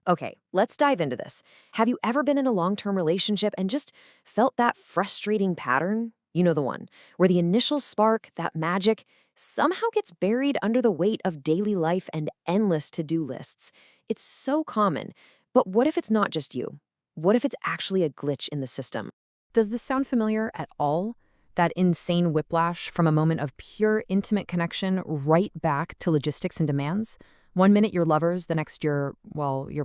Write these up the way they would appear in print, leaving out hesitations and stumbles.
Okay, let's dive into this. Have you ever been in a long-term relationship and just felt that frustrating pattern? You know the one, where the initial spark, that magic, somehow gets buried under the weight of daily life and endless to-do lists. It's so common. But what if it's not just you? What if it's actually a glitch in the system? Does this sound familiar at all? That insane whiplash from a moment of pure intimate connection right back to logistics and demands? One minute you're lovers, the next you're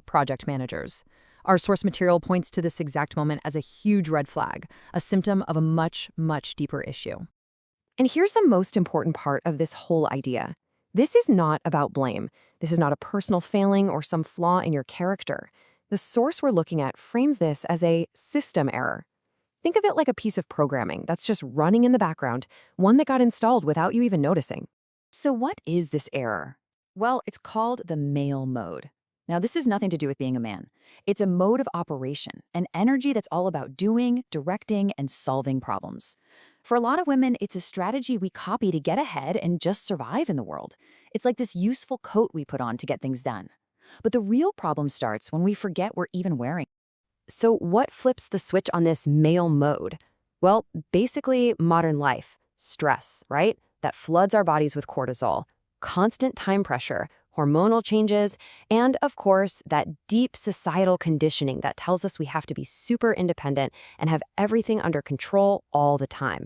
project managers. Our source material points to this exact moment as a huge red flag, a symptom of a much, much deeper issue. And here's the most important part of this whole idea. This is not about blame. This is not a personal failing or some flaw in your character. The source we're looking at frames this as a system error. Think of it like a piece of programming that's just running in the background, one that got installed without you even noticing. So what is this error? Well, it's called the male mode. Now, this has nothing to do with being a man. It's a mode of operation, an energy that's all about doing, directing, and solving problems. For a lot of women, it's a strategy we copy to get ahead and just survive in the world. It's like this useful coat we put on to get things done. But the real problem starts when we forget we're even wearing. So what flips the switch on this male mode? Well, basically modern life, stress, right? That floods our bodies with cortisol, constant time pressure, hormonal changes, and of course, that deep societal conditioning that tells us we have to be super independent and have everything under control all the time.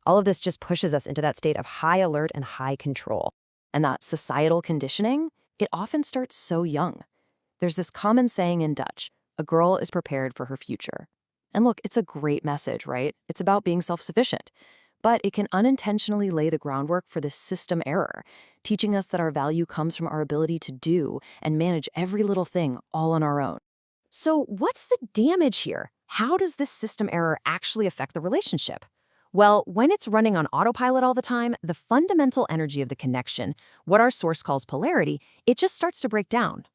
All of this just pushes us into that state of high alert and high control. And that societal conditioning, it often starts so young. There's this common saying in Dutch, a girl is prepared for her future. And look, it's a great message, right? It's about being self-sufficient. But it can unintentionally lay the groundwork for this system error, teaching us that our value comes from our ability to do and manage every little thing all on our own. So what's the damage here? How does this system error actually affect the relationship? Well, when it's running on autopilot all the time, the fundamental energy of the connection, what our source calls polarity, it just starts to break down.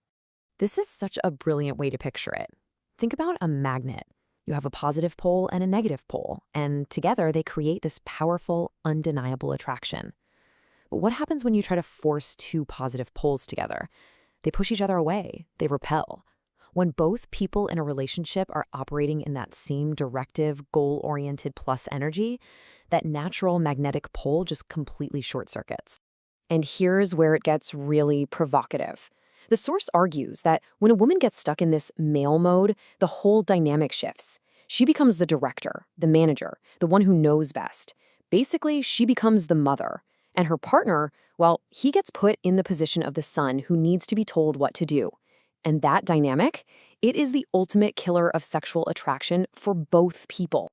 This is such a brilliant way to picture it. Think about a magnet. You have a positive pole and a negative pole, and together they create this powerful, undeniable attraction. But what happens when you try to force two positive poles together? They push each other away, they repel. When both people in a relationship are operating in that same directive, goal-oriented plus energy, that natural magnetic pole just completely short circuits. And here's where it gets really provocative. The source argues that when a woman gets stuck in this male mode, the whole dynamic shifts. She becomes the director, the manager, the one who knows best. Basically, she becomes the mother. And her partner, well, he gets put in the position of the son who needs to be told what to do. And that dynamic, it is the ultimate killer of sexual attraction for both people.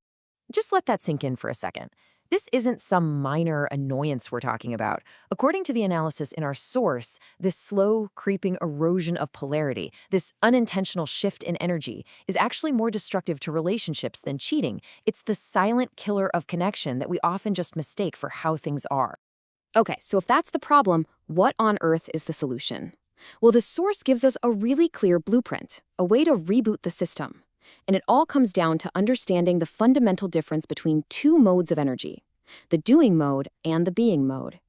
Just let that sink in for a second. This isn't some minor annoyance we're talking about. According to the analysis in our source, this slow, creeping erosion of polarity, this unintentional shift in energy, is actually more destructive to relationships than cheating. It's the silent killer of connection that we often just mistake for how things are. Okay, so if that's the problem, what on earth is the solution? Well, the source gives us a really clear blueprint, a way to reboot the system. And it all comes down to understanding the fundamental difference between two modes of energy, the doing mode and the being mode.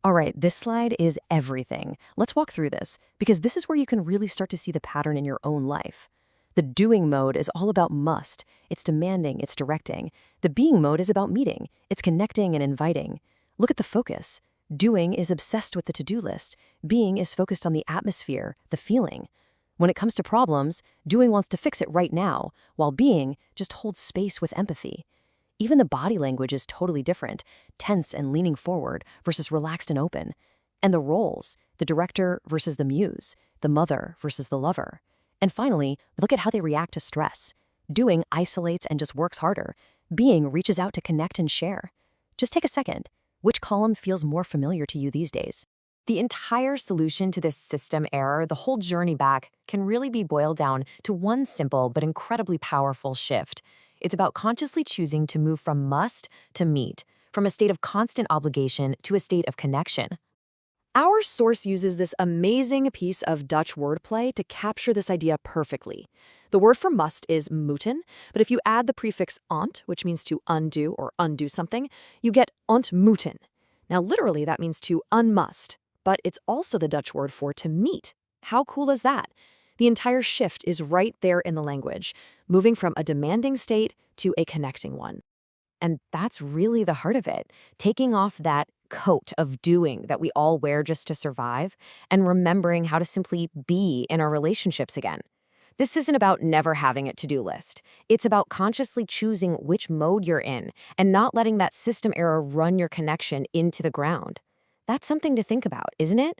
All right, this slide is everything. Let's walk through this, because this is where you can really start to see the pattern in your own life. The doing mode is all about must. It's demanding, it's directing. The being mode is about meeting. It's connecting and inviting. Look at the focus. Doing is obsessed with the to-do list. Being is focused on the atmosphere, the feeling. When it comes to problems, doing wants to fix it right now, while being just holds space with empathy. Even the body language is totally different, tense and leaning forward versus relaxed and open. And the roles, the director versus the muse, the mother versus the lover. And finally, look at how they react to stress. Doing isolates and just works harder. Being reaches out to connect and share. Just take a second. Which column feels more familiar to you these days? The entire solution to this system error, the whole journey back, can really be boiled down to one simple but incredibly powerful shift. It's about consciously choosing to move from must to meet, from a state of constant obligation to a state of connection. Our source uses this amazing piece of Dutch wordplay to capture this idea perfectly. The word for must is moeten, but if you add the prefix ont, which means to undo or undo something, you get ontmoeten. Now, literally, that means to unmust. But it's also the Dutch word for to meet. How cool is that? The entire shift is right there in the language, moving from a demanding state to a connecting one. And that's really the heart of it, taking off that coat of doing that we all wear just to survive and remembering how to simply be in our relationships again. This isn't about never having a to-do list. It's about consciously choosing which mode you're in and not letting that system error run your connection into the ground. That's something to think about, isn't it?